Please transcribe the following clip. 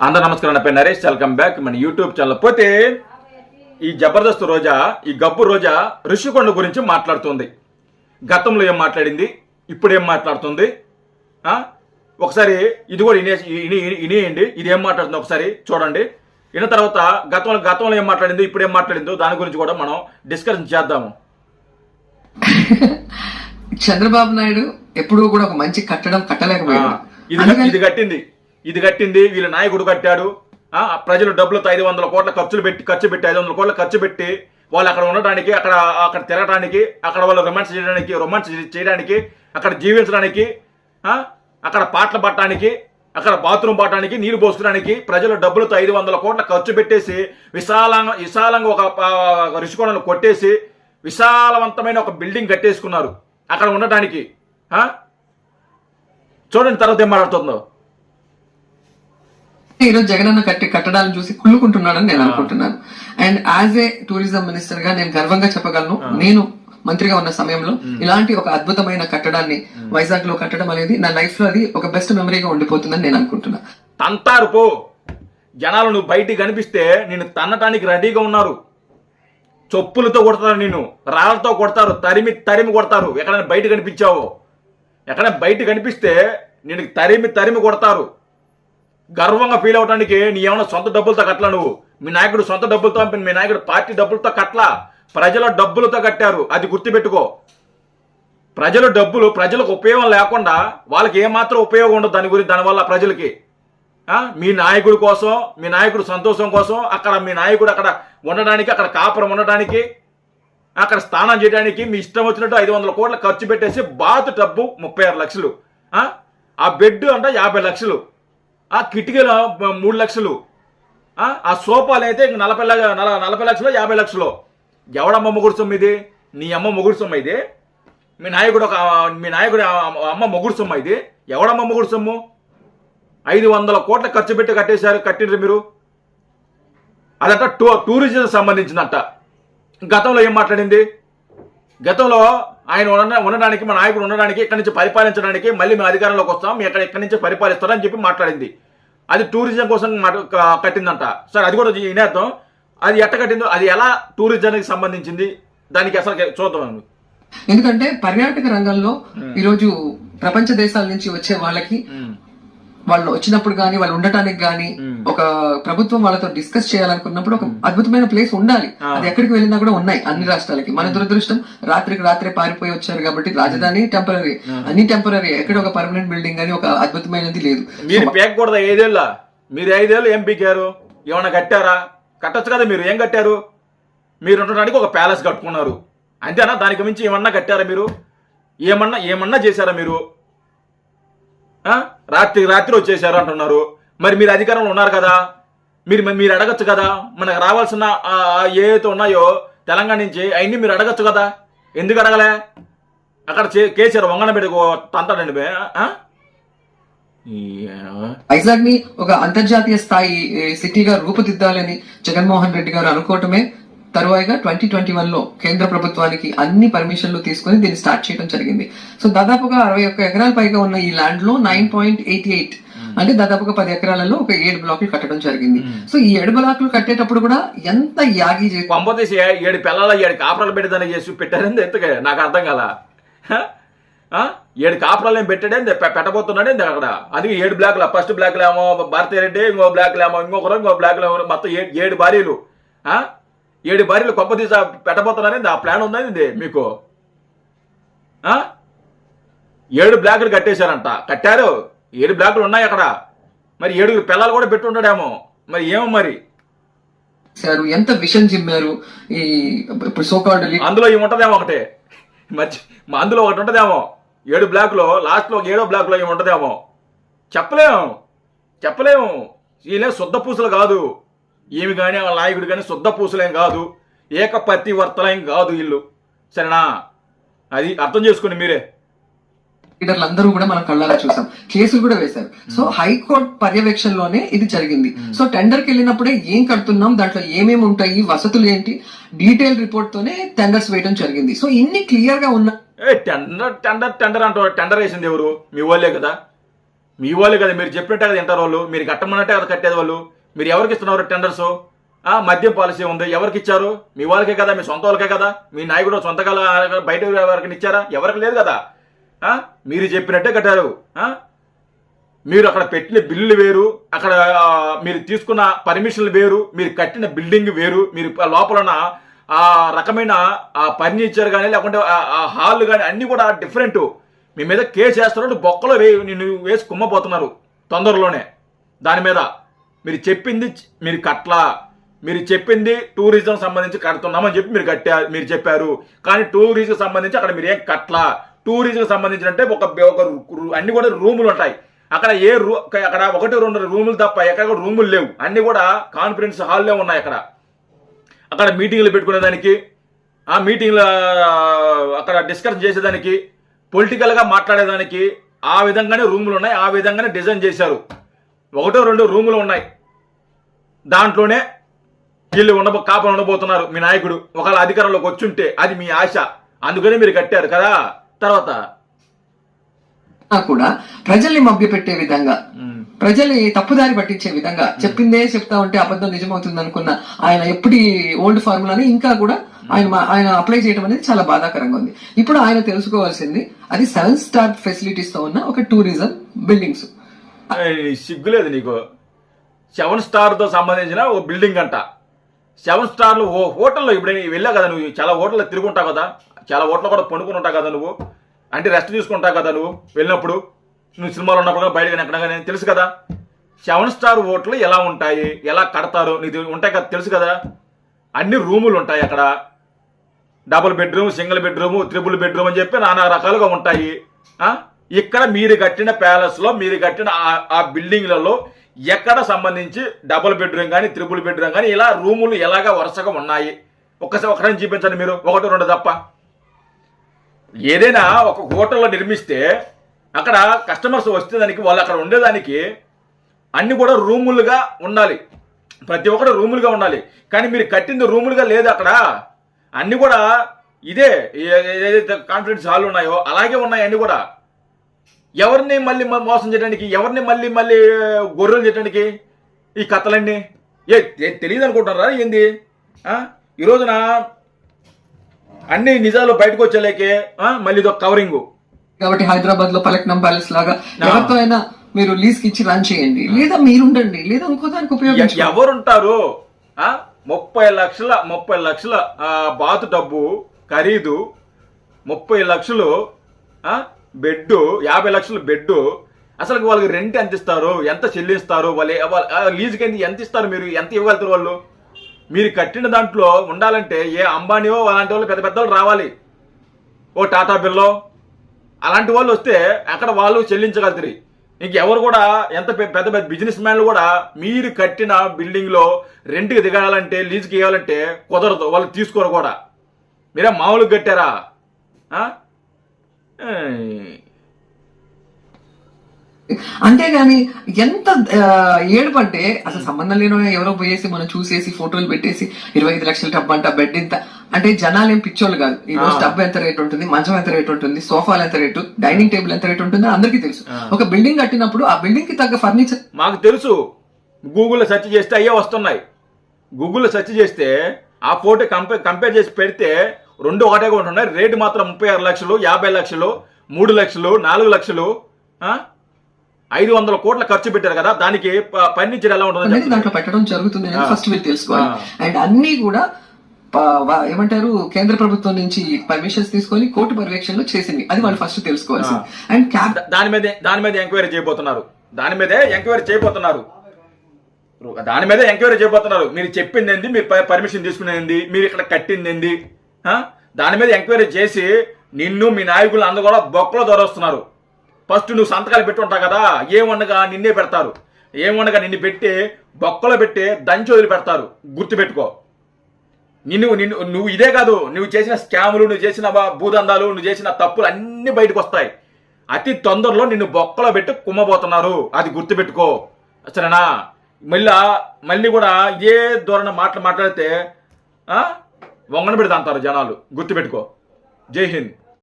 అందరూ నమస్కారం. నా పేరు నరేష్. వెల్కమ్ బ్యాక్ మన యూట్యూబ్ ఛానల్. పోతే ఈ జబర్దస్త్ రోజా, ఈ గబ్బు రోజా ఋషికొండ గురించి మాట్లాడుతుంది. గతంలో ఏం మాట్లాడింది, ఇప్పుడు ఏం మాట్లాడుతుంది, ఒకసారి ఇది కూడా వినేయండి. ఇది ఏం మాట్లాడుతుంది ఒకసారి చూడండి. విన్న తర్వాత గతంలో ఏం మాట్లాడిందో, ఇప్పుడు ఏం మాట్లాడిందో దాని గురించి కూడా మనం డిస్కషన్ చేద్దాము. చంద్రబాబు నాయుడు ఎప్పుడూ కూడా ఒక మంచి కట్టడం కట్టలేకపోయాడు. ఇది కట్టింది వీళ్ళ నాయకుడు కట్టాడు. ప్రజలు డబ్బులతో 500 కోట్ల ఖర్చు పెట్టి 500 కోట్ల ఖర్చు పెట్టి వాళ్ళు అక్కడ ఉండడానికి, అక్కడ తిరగడానికి, అక్కడ వాళ్ళు రొమాన్స్ చేయడానికి, అక్కడ జీవించడానికి, అక్కడ పాటలు పట్టడానికి, అక్కడ బాత్రూమ్ పట్టడానికి, నీళ్లు పోసుకోవడానికి ప్రజలు డబ్బులతో 500 కోట్ల ఖర్చు పెట్టేసి విశాలంగా ఒక ఋషికొండను కొట్టేసి విశాలవంతమైన ఒక బిల్డింగ్ కట్టేసుకున్నారు అక్కడ ఉండటానికి. చూడండి తర్వాత ఏం మాట్లాడుతుందో. ఈరోజు జగనన్న కట్టడాలను చూసి కుళ్ళుకుంటున్నాడని నేను అనుకుంటున్నాను. And as a tourism minister గా నేను గర్వంగా చెప్పగలను, నేను మంత్రిగా ఉన్న సమయంలో ఇలాంటి ఒక అద్భుతమైన కట్టడాన్ని వైజాగ్ లో కట్టడం అనేది నా లైఫ్ లో అది ఒక బెస్ట్ మెమరీగా ఉండిపోతుందని నేను అనుకుంటున్నా. తంతారు పో జనాలు, నువ్వు బయటికి కనిపిస్తే నిన్ను తన్నటానికి రెడీగా ఉన్నారు. చొప్పులతో కొడతారు, నిన్ను రాళ్లతో కొడతారు, తరిమి కొడతారు. ఎక్కడైనా బయట కనిపించావో, ఎక్కడైనా బయట కనిపిస్తే నేను తరిమి కొడతారు. గర్వంగా ఫీల్ అవడానికి నీ ఏమైనా సొంత డబ్బులతో కట్టలా, నువ్వు మీ నాయకుడు సొంత డబ్బులతో, మీ నాయకుడు పార్టీ డబ్బులతో కట్టలా, ప్రజల డబ్బులతో కట్టారు. అది గుర్తుపెట్టుకో. ప్రజలకు ఉపయోగం లేకుండా వాళ్ళకి ఏమాత్రం ఉపయోగం ఉండదు దానివల్ల ప్రజలకి. మీ నాయకుడి కోసం, మీ నాయకుడు సంతోషం కోసం అక్కడ మీ నాయకుడు అక్కడ ఉండడానికి, అక్కడ కాపురం ఉండడానికి, అక్కడ స్నానం చేయడానికి మీ ఇష్టం వచ్చినట్టు 500 కోట్ల ఖర్చు పెట్టేసి బాతు డబ్బు 36 లక్షలు, ఆ బెడ్ అంటే 50 లక్షలు, ఆ కిటికీలో 3 లక్షలు, ఆ సోఫాలు అయితే 40 లక్షలు 50 లక్షలు. ఎవడమ్మ మొగుడు సొమ్ము ఇది? నీ అమ్మ మొగుడు సొమ్ము ఇది. మీ నాయకుడు అమ్మ మొగుడు సొమ్ము ఇది. ఎవడమ్మ మొగుడు సొమ్ము? 500 కోట్ల ఖర్చు పెట్టి కట్టిండ్రు మీరు. అదంట టూరిజం సంబంధించిందంట. గతంలో ఏం మాట్లాడింది? గతంలో ఆయన ఉండడానికి, మా నాయకుడు ఉండడానికి, ఇక్కడి నుంచి పరిపాలించడానికి, మళ్ళీ మేము అధికారంలోకి వస్తాం, మీ ఇక్కడి నుంచి పరిపాలిస్తారని చెప్పి మాట్లాడింది. అది టూరిజం కోసం కట్టిందంట. సరే, అది కూడా వినేద్దాం. అది ఎట్ట కట్టిందో, అది ఎలా టూరిజానికి సంబంధించింది, దానికి అసలు చూద్దాం. ఎందుకంటే పర్యాటక రంగంలో ఈరోజు ప్రపంచ దేశాల నుంచి వచ్చే వాళ్ళకి, వాళ్ళు వచ్చినప్పుడు గానీ, వాళ్ళు ఉండటానికి గానీ, ఒక ప్రభుత్వం వాళ్ళతో డిస్కస్ చేయాలనుకున్నప్పుడు ఒక అద్భుతమైన ప్లేస్ ఉండాలి. అది ఎక్కడికి వెళ్ళినా కూడా ఉన్నాయి అన్ని రాష్ట్రాలకి. మన దురదృష్టం రాత్రే పారిపోయి వచ్చారు కాబట్టి రాజధాని టెంపరీ, అన్ని టెంపరీ, ఎక్కడ ఒక పర్మనెంట్ బిల్డింగ్ అని ఒక అద్భుతమైనది లేదు. మీరు పేకూడదా? 5 ఏళ్ళ మీరు 5 ఏళ్ళు ఏం పీకారు? ఏమన్నా కట్టారా? కట్టొచ్చు కదా. మీరు ఏం కట్టారు? మీరు ఉండడానికి ఒక ప్యాలెస్ కట్టుకున్నారు అంతేనా? దానికి మించి ఏమన్నా కట్టారా మీరు? ఏమన్నా చేశారా మీరు? రాత్రి వచ్చేసారు అంటున్నారు. మరి మీరు అధికారంలో ఉన్నారు కదా, మీరు అడగచ్చు కదా. మనకు రావాల్సిన ఏవైతే ఉన్నాయో తెలంగాణ నుంచి అవన్నీ మీరు అడగచ్చు కదా. ఎందుకు అడగలే? అక్కడ కేసీఆర్ వంగన పెట్టుకో తంతాడండి. వైజాగ్ ని ఒక అంతర్జాతీయ స్థాయి సిటీగా రూపుదిద్దాలని జగన్మోహన్ రెడ్డి గారు అనుకోవటమే తరువాయిగా 2021 లో కేంద్ర ప్రభుత్వానికి అన్ని పర్మిషన్లు తీసుకుని దీన్ని స్టార్ట్ చేయడం జరిగింది. సో దాదాపుగా 61 ఎకరాల పైగా ఉన్న ఈ ల్యాండ్ లో 9.88 అంటే దాదాపుగా 10 ఎకరాలలో ఒక 7 బ్లాకులు కట్టడం జరిగింది. సో ఈ 7 బ్లాకులు కట్టేటప్పుడు కూడా ఎంత యాగి పంపతీసి 7 పిల్లల 7 కాపురాలు పెట్టేదాన్ని చేసి పెట్టారని ఎంతగా నాకు అర్థం కదా. 7 కాపురాలు ఏం పెట్టాడే పెట్టబోతున్నాడే అక్కడ. అది 7 బ్లాకుల, ఫస్ట్ బ్లాక్ ఏమో భారతీరెడ్డి, ఇంకో బ్లాక్ ఏమో ఇంకో బ్లాక్ ఏమో, మొత్తం 7 భార్యలు, 7 భార్యలు కొంప తీసా పెట్టబోతున్నారని ఆ ప్లాన్ ఉందని మీకు. 7 బ్లాకులు కట్టేశారంట. కట్టారు, 7 బ్లాకులు ఉన్నాయి అక్కడ. మరి 7 పిల్లలు కూడా పెట్టి ఉంటాడేమో. మరి ఏమో మరి ఎంత విషయం చిమ్మారు. ఈ సోకాల్డ్ అందులో ఏమి ఉంటదేమో ఒకటే, అందులో ఒకటి ఉంటదేమో 7 బ్లాకులో, లాస్ట్ లో 7వ బ్లాక్ లో ఏమి ఉంటదేమో. చెప్పలేము. వీళ్ళే శుద్ధ పూసలు కాదు. ఏమి కానీ వాళ్ళ నాయకుడు కానీ శుద్ధ పూసలేం కాదు, ఏకపతివర్తలేం కాదు వీళ్ళు. సరేనా? అది అర్థం చేసుకోండి మీరే. లీడర్లందరూ కూడా మనం కళ్ళారా చూసాం, కేసులు కూడా వేశారు. సో హైకోర్టు పర్యవేక్షణలోనే ఇది జరిగింది. సో టెండర్కి వెళ్ళినప్పుడే ఏం కడుతున్నాం, దాంట్లో ఏమేమి ఉంటాయి, వసతులు ఏంటి, డీటెయిల్ రిపోర్ట్ తోనే టెండర్స్ వేయడం జరిగింది. సో ఇన్ని క్లియర్ గా ఉన్న టెండర్ అంటూ టెండర్ వేసింది ఎవరు? మీ వాళ్ళే కదా. మీ వాళ్ళు కదా, మీరు చెప్పినట్టే కదా తింటారు వాళ్ళు, మీరు కట్టమన్నట్టే కదా కట్టేది వాళ్ళు. మీరు ఎవరికి ఇస్తున్నారు టెండర్స్? మద్యం పాలసీ ఉంది, ఎవరికి ఇచ్చారు? మీ వాళ్ళకే కదా, మీ సొంత వాళ్ళకే కదా. మీ నాయకుడు సొంతగా బయట ఎవరికి ఇచ్చారా? ఎవరికి లేదు కదా. మీరు చెప్పినట్టే కట్టారు. మీరు అక్కడ పెట్టిన బిల్లులు వేరు, అక్కడ మీరు తీసుకున్న పర్మిషన్లు వేరు, మీరు కట్టిన బిల్డింగ్ వేరు, మీరు లోపల ఉన్న ఆ రకమైన ఆ ఫర్నిచర్ కానీ లేకుంటే ఆ హాల్ కానీ అన్నీ కూడా డిఫరెంట్. మీ మీద కేసు వేస్తున్నట్టు బొక్కలో నిన్ను వేసి కుమ్మపోతున్నారు తొందరలోనే. దాని మీద మీరు చెప్పింది మీరు కట్లా, మీరు చెప్పింది టూరిజం సంబంధించి కడుతున్నామని చెప్పి మీరు చెప్పారు. కానీ టూరిజం సంబంధించి అక్కడ మీరు ఏం కట్లా. టూరిజం సంబంధించినట్టే ఒక అన్ని కూడా రూములు ఉంటాయి అక్కడ. అక్కడ 1-2 రూములు తప్ప ఎక్కడ కూడా రూములు లేవు. అన్ని కూడా కాన్ఫరెన్స్ హాల్లో ఉన్నాయి. అక్కడ మీటింగ్లు పెట్టుకునేదానికి, ఆ మీటింగ్లు అక్కడ డిస్కస్ చేసేదానికి, పొలిటికల్గా మాట్లాడేదానికి ఆ విధంగానే రూములు ఉన్నాయి. ఆ విధంగానే డిజైన్ చేశారు. 1-2 రూములు ఉన్నాయి. దాంట్లోనే వీళ్ళు కాపులు ఉండబోతున్నారు మీ నాయకుడు. ఒకవేళ అధికారంలోకి వచ్చుంటే అది మీ ఆశ, అందుకనే మీరు కట్టారు కదా. తర్వాత కూడా ప్రజల్ని మభ్యపెట్టే విధంగా, ప్రజల్ని తప్పుదారి పట్టించే విధంగా చెప్పిందే చెప్తా ఉంటే అబద్ధం నిజమవుతుంది అనుకున్న ఆయన ఎప్పటి ఓల్డ్ ఫార్ములాని ఇంకా కూడా ఆయన అప్లై చేయడం అనేది చాలా బాధాకరంగా ఉంది. ఇప్పుడు ఆయన తెలుసుకోవాల్సింది అది 7 స్టార్ ఫెసిలిటీస్ తో ఉన్న ఒక టూరిజం బిల్డింగ్స్. సిగ్గులేదు నీకు? 7 స్టార్తో సంబంధించిన ఓ బిల్డింగ్ అంట. 7 స్టార్లు ఓ హోటల్లో ఇప్పుడు వెళ్ళావు కదా నువ్వు, చాలా హోటల్లో తిరుగుంటావు కదా, చాలా హోటల్లో కూడా పండుకుని ఉంటావు కదా నువ్వు, అంటే రెస్ట్ తీసుకుంటావు కదా నువ్వు వెళ్ళినప్పుడు, నువ్వు సినిమాలో ఉన్నప్పుడు బయటకు ఎక్కడ కానీ తెలుసు కదా. 7 స్టార్ హోటల్ ఎలా ఉంటాయి, ఎలా కడతారు నీకు ఉంటాయి కదా, తెలుసు కదా. అన్ని రూములు ఉంటాయి అక్కడ. Double bedroom, single bedroom, triple bedroom అని చెప్పి నానా రకాలుగా ఉంటాయి. ఇక్కడ మీరు కట్టిన ప్యాలెస్ లో, మీరు కట్టిన ఆ బిల్డింగ్లలో ఎక్కడ సంబంధించి డబుల్ బెడ్రూమ్ కానీ త్రిబుల్ బెడ్రూమ్ కానీ ఇలా రూములు ఎలాగా వరుసగా ఉన్నాయి ఒకసారి చూపించండి మీరు, 1-2 తప్ప. ఏదైనా ఒక హోటల్లో నిర్మిస్తే అక్కడ కస్టమర్స్ వచ్చేదానికి, వాళ్ళు అక్కడ ఉండేదానికి అన్ని కూడా రూములుగా ఉండాలి. ప్రతి ఒక్కటి రూములుగా ఉండాలి. కానీ మీరు కట్టింది రూములుగా లేదు అక్కడ. అన్ని కూడా ఇదే ఏదైతే కాన్ఫరెన్స్ హాల్ ఉన్నాయో అలాగే ఉన్నాయి అన్ని కూడా. ఎవరిని మళ్ళీ మోసం చేయడానికి, ఎవరిని మళ్ళీ గొర్రెలు చేయడానికి ఈ కథలన్నీ తెలియదు అనుకుంటున్నారా ఏంది? ఈ రోజున అన్ని నిజాలు బయటకు వచ్చేలేకే మళ్ళీ ఇదొక కవరింగ్. కాబట్టి హైదరాబాద్ లో పలక్నం ప్యాలెస్ లాగా ఎవరితో అయినా మీరు లీజ్ కి ఇచ్చి రన్ చేయండి, లేదా మీరుండండి, లేదా ఇంకో దానికి ఉపయోగించండి. ఎవరుంటారు? 30 లక్షల బాతు డబ్బు ఖరీదు, 30 లక్షలు బెడ్, 50 లక్షల బెడ్. అసలు వాళ్ళకి రెంట్ ఎంత ఇస్తారు, ఎంత చెల్లిస్తారు, వాళ్ళు లీజుకి ఎంత ఇస్తారు, మీరు ఎంత ఇవ్వగలుగుతారు వాళ్ళు? మీరు కట్టిన దాంట్లో ఉండాలంటే ఏ అంబానీయో అలాంటి వాళ్ళు పెద్ద వాళ్ళు రావాలి, ఓ టాటా బిర్లో అలాంటి వాళ్ళు వస్తే అక్కడ వాళ్ళు చెల్లించగలుగుతారు. ఇంకెవరు కూడా ఎంత పెద్ద బిజినెస్ మ్యాన్లు కూడా మీరు కట్టిన బిల్డింగ్లో రెంట్కి దిగాలంటే, లీజుకి ఇవ్వాలంటే కుదరదు, వాళ్ళు తీసుకోరు కూడా. మీరే మామూలుగా కట్టారా? అంతేగాని ఎంత ఏడుపంటే అసలు సంబంధం లేని ఎవరో పోయేసి మనం చూసేసి ఫోటోలు పెట్టేసి 25 లక్షల డబ్బు అంట, బెడ్ ఇంత అంటే జనాలు ఏం పిచ్చోళ్ళు కాదు. ఈ రోజు డబ్బు ఎంత రేట్ ఉంటుంది, మంచం ఎంత రేట్ ఉంటుంది, సోఫాలు ఎంత రేటు, డైనింగ్ టేబుల్ ఎంత రేట్ ఉంటుంది అందరికీ తెలుసు. ఒక బిల్డింగ్ కట్టినప్పుడు ఆ బిల్డింగ్ కి తగ్గ ఫర్నిచర్ మాకు తెలుసు. గూగుల్లో సెర్చ్ చేస్తే అయ్యే వస్తున్నాయి. గూగుల్లో సెర్చ్ చేస్తే ఆ ఫోటో కంపేర్ చేసి పెడితే రెండు ఒకటే ఉంటున్నాయి. రేటు మాత్రం 36 లక్షలు, 50 లక్షలు, 3 లక్షలు, 4 లక్షలు, 500 కోట్ల ఖర్చు పెట్టారు కదా. దానికి ఫర్నిచర్ ఎలా ఉంటుంది దాంట్లో పెట్టడం జరుగుతుంది అనేది ఫస్ట్ మీరు తెలుసుకోవాలి. అండ్ అన్ని కూడా ఏమంటారు కేంద్ర ప్రభుత్వం నుంచి పర్మిషన్స్ తీసుకొని కోర్టు పర్యవేక్షణలో చేసింది, అది వాళ్ళు ఫస్ట్ తెలుసుకోవాల్సింది. అండ్ దాని మీద ఎంక్వైరీ చేయబోతున్నారు. దాని మీదే ఎంక్వైరీ చేయబోతున్నారు. మీరు చెప్పింది ఏంది, మీరు పర్మిషన్ తీసుకునేది, మీరు ఇక్కడ కట్టింది ఏంది, దాని మీద ఎంక్వైరీ చేసి నిన్ను మీ నాయకులు అందరూ కూడా బొక్కలో దొరొస్తున్నారు. ఫస్ట్ నువ్వు సంతకాలు పెట్టి ఉంటావు కదా, ఏమనగా నిన్నే పెడతారు. ఏమనగా నిన్ను పెట్టి బొక్కలో పెట్టి దంచి వదిలి పెడతారు. గుర్తుపెట్టుకో. నువ్వు ఇదే కాదు, నువ్వు చేసిన స్కాములు, నువ్వు చేసిన భూదందాలు, నువ్వు చేసిన తప్పులు అన్ని బయటకు వస్తాయి. అతి తొందరలో నిన్ను బొక్కలో పెట్టి కుమ్మబోతున్నారు, అది గుర్తుపెట్టుకో సరేనా. మళ్ళీ కూడా ఇదే ధోరణ మాట్లాడితే వంగన పెడతా అంటారు జనాలు, గుర్తుపెట్టుకో. జై హింద్.